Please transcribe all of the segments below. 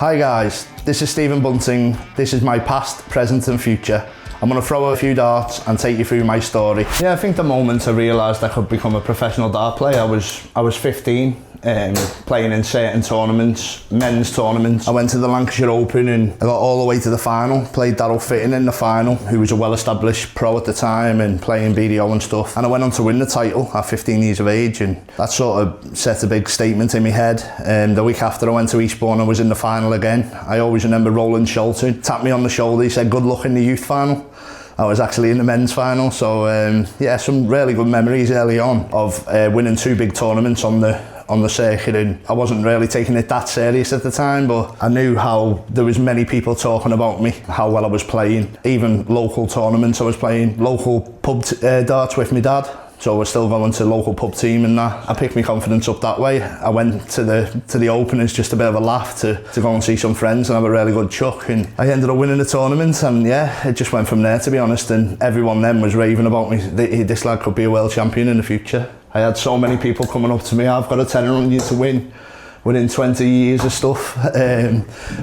Hi guys, this is Stephen Bunting. This is my past, present and future. I'm going to throw a few darts and take you through my story. Yeah, I think the moment I realised I could become a professional dart player, I was 15, playing in certain tournaments, men's tournaments. I went to the Lancashire Open and I got all the way to the final, played Daryl Fitton in the final, who was a well-established pro at the time and playing BDO and stuff. And I went on to win the title at 15 years of age, and that sort of set a big statement in my head. The week after I went to Eastbourne, I was in the final again. I always remember Roland Shelton tapped me on the shoulder, he said, "Good luck in the youth final." I was actually in the men's final, so yeah, some really good memories early on of winning two big tournaments on the circuit, and I wasn't really taking it that serious at the time, but I knew how there was many people talking about me, how well I was playing. Even local tournaments I was playing, local pub darts with my dad, so we're still going to local pub team and that. I picked my confidence up that way. I went to the Open as just a bit of a laugh to go and see some friends and have a really good chuck, and I ended up winning the tournament, and yeah, it just went from there, to be honest. And everyone then was raving about me. This lad could be a world champion in the future. I had so many people coming up to me, "I've got a tenner on you to win," within 20 years of stuff,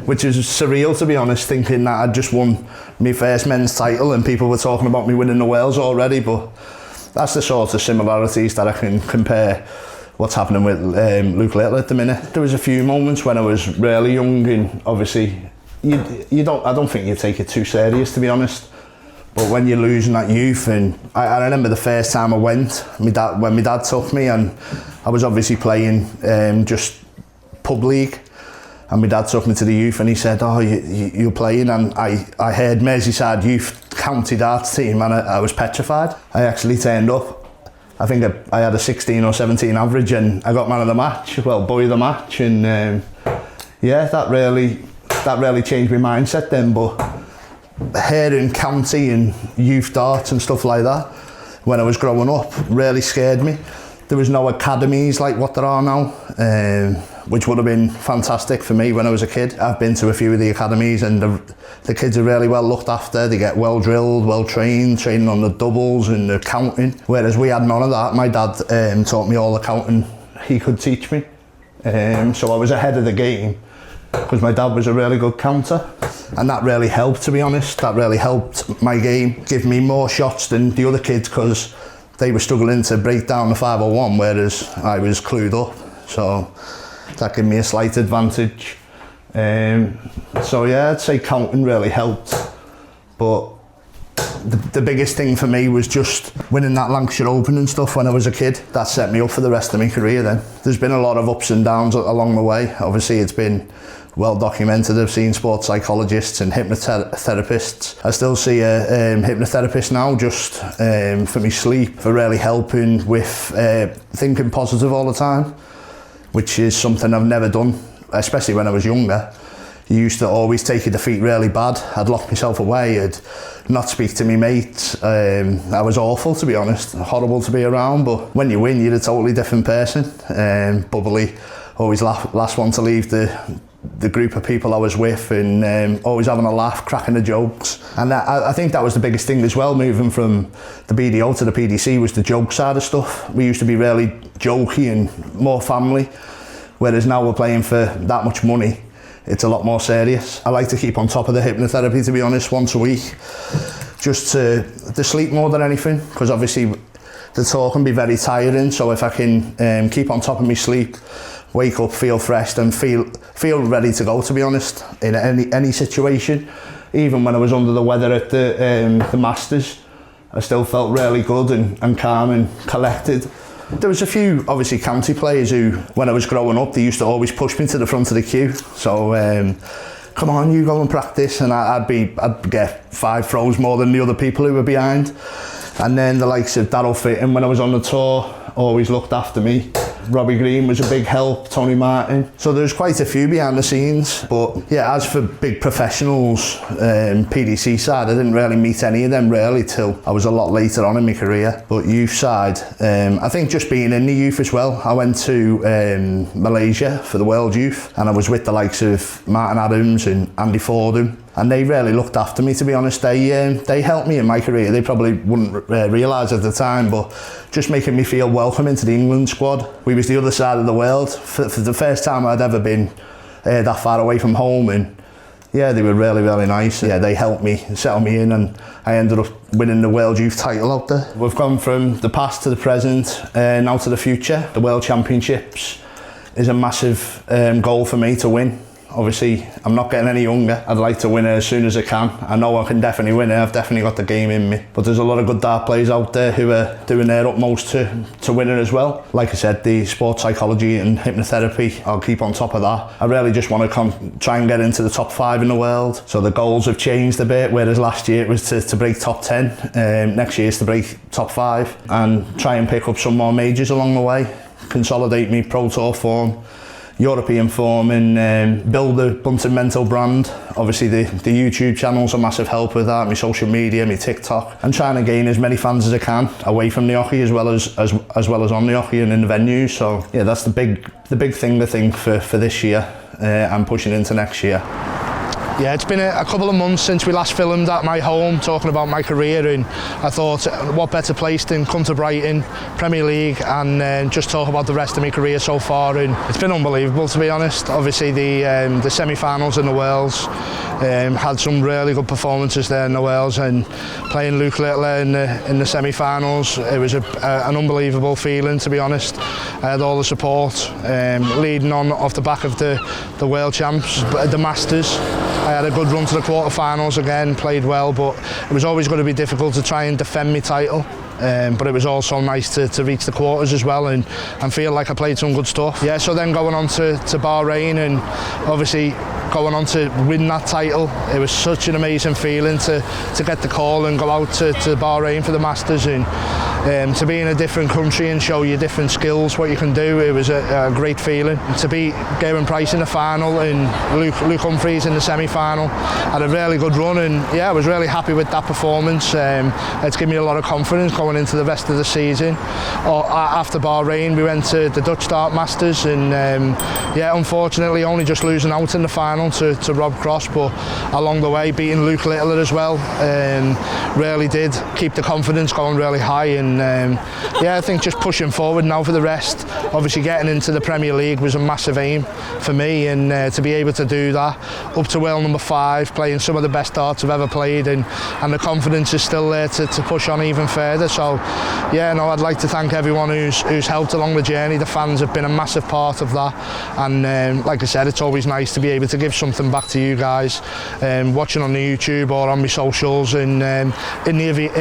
which is surreal, to be honest, thinking that I'd just won my first men's title and people were talking about me winning the Worlds already. But that's the sort of similarities that I can compare what's happening with Luke Little at the minute. There was a few moments when I was really young, and obviously I don't think you take it too serious, to be honest. But when you're losing that youth, and I remember the first time I went, when my dad took me, and I was obviously playing just pub league, and my dad took me to the youth and he said, "Oh, you're playing," and I heard Merseyside Youth County Darts team, and I was petrified. I actually turned up. I think I had a 16 or 17 average, and I got man of the match, well, boy of the match, and yeah, that really changed my mindset then. But hearing county and youth darts and stuff like that when I was growing up really scared me. There was no academies like what there are now, which would have been fantastic for me when I was a kid. I've been to a few of the academies, and the kids are really well looked after. They get well drilled, well trained, training on the doubles and the counting, whereas we had none of that. My dad taught me all the counting he could teach me, so I was ahead of the game because my dad was a really good counter, and that really helped, to be honest. That really helped my game, give me more shots than the other kids, because they were struggling to break down the 501, whereas I was clued up, so that gave me a slight advantage. So yeah, I'd say counting really helped, but the biggest thing for me was just winning that Lancashire Open and stuff when I was a kid. That set me up for the rest of my career then. There's been a lot of ups and downs along the way. Obviously it's been well documented. I've seen sports psychologists and hypnotherapists. I still see a hypnotherapist now, just for my sleep, for really helping with thinking positive all the time, which is something I've never done, especially when I was younger. You used to always take a defeat really bad. I'd lock myself away, I'd not speak to me mates. I was awful, to be honest, horrible to be around, but when you win, you're a totally different person. Bubbly, always last one to leave the group of people I was with, and always having a laugh, cracking the jokes. And I think that was the biggest thing as well, moving from the BDO to the PDC, was the joke side of stuff. We used to be really jokey and more family, whereas now we're playing for that much money. It's a lot more serious. I like to keep on top of the hypnotherapy, to be honest, once a week, just to sleep more than anything, because obviously the talk can be very tiring. So if I can keep on top of my sleep, wake up, feel fresh, and feel ready to go, to be honest, in any situation. Even when I was under the weather at the Masters, I still felt really good and calm and collected. There was a few, obviously, county players who, when I was growing up, they used to always push me to the front of the queue. So, come on, you go and practice, and I'd get 5 throws more than the other people who were behind. And then the likes of Daryl Fitton, when I was on the tour, always looked after me. Robbie Green was a big help, Tony Martin. So there's quite a few behind the scenes. But yeah, as for big professionals, PDC side, I didn't really meet any of them really till I was a lot later on in my career. But youth side, I think just being in the youth as well. I went to Malaysia for the World Youth, and I was with the likes of Martin Adams and Andy Fordham. And they really looked after me, to be honest. They helped me in my career. They probably wouldn't realise at the time, but just making me feel welcome into the England squad. We was the other side of the world. For the first time I'd ever been that far away from home, and yeah, they were really, really nice. Yeah, they helped me, settle me in, and I ended up winning the World Youth title out there. We've gone from the past to the present, now to the future. The World Championships is a massive goal for me to win. Obviously, I'm not getting any younger. I'd like to win it as soon as I can. I know I can definitely win it. I've definitely got the game in me. But there's a lot of good dart players out there who are doing their utmost to win it as well. Like I said, the sports psychology and hypnotherapy, I'll keep on top of that. I really just want to try and get into the top 5 in the world. So the goals have changed a bit, whereas last year it was to break top 10. Next year is to break top 5 and try and pick up some more majors along the way. Consolidate me Pro Tour form, European form, and build the Bunting mental brand. Obviously the YouTube channel's a massive help with that, my social media, my TikTok, and trying to gain as many fans as I can away from the hockey as well as on the hockey and in the venues. So yeah, that's the big thing I think for this year and pushing into next year. Yeah, it's been a couple of months since we last filmed at my home talking about my career, and I thought what better place than come to Brighton, Premier League, and just talk about the rest of my career so far. And it's been unbelievable, to be honest. Obviously the semi-finals in the Worlds, had some really good performances there in the Worlds, and playing Luke Littler in the semi-finals, it was an unbelievable feeling, to be honest. I had all the support, leading on off the back of the World Champs, the Masters. I had a good run to the quarter-finals again, played well, but it was always going to be difficult to try and defend my title. But it was also nice to reach the quarters as well and feel like I played some good stuff. Yeah, so then going on to Bahrain, and obviously going on to win that title, it was such an amazing feeling to get the call and go out to Bahrain for the Masters, and to be in a different country and show you different skills, what you can do. It was a great feeling. To beat Gavin Price in the final and Luke Humphries in the semi-final, had a really good run, and yeah, I was really happy with that performance. It's given me a lot of confidence going into the rest of the season. After Bahrain, we went to the Dutch Dart Masters, and yeah, unfortunately only just losing out in the final to Rob Cross, but along the way beating Luke Littler as well, really did keep the confidence going really high. And yeah, I think just pushing forward now for the rest. Obviously getting into the Premier League was a massive aim for me, and to be able to do that up to world number 5, playing some of the best darts I've ever played, and the confidence is still there to push on even further. So yeah, no, I'd like to thank everyone who's helped along the journey. The fans have been a massive part of that, and like I said, it's always nice to be able to give something back to you guys, watching on the YouTube or on my socials, and in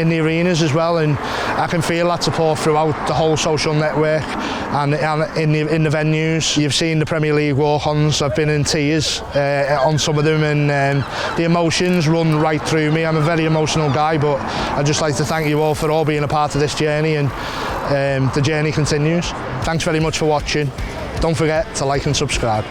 the arenas as well. And I can feel that support throughout the whole social network and in the venues. You've seen the Premier League walk-ons. I've been in tears on some of them, and the emotions run right through me. I'm a very emotional guy, but I'd just like to thank you all for all being a part of this journey, and the journey continues. Thanks very much for watching. Don't forget to like and subscribe.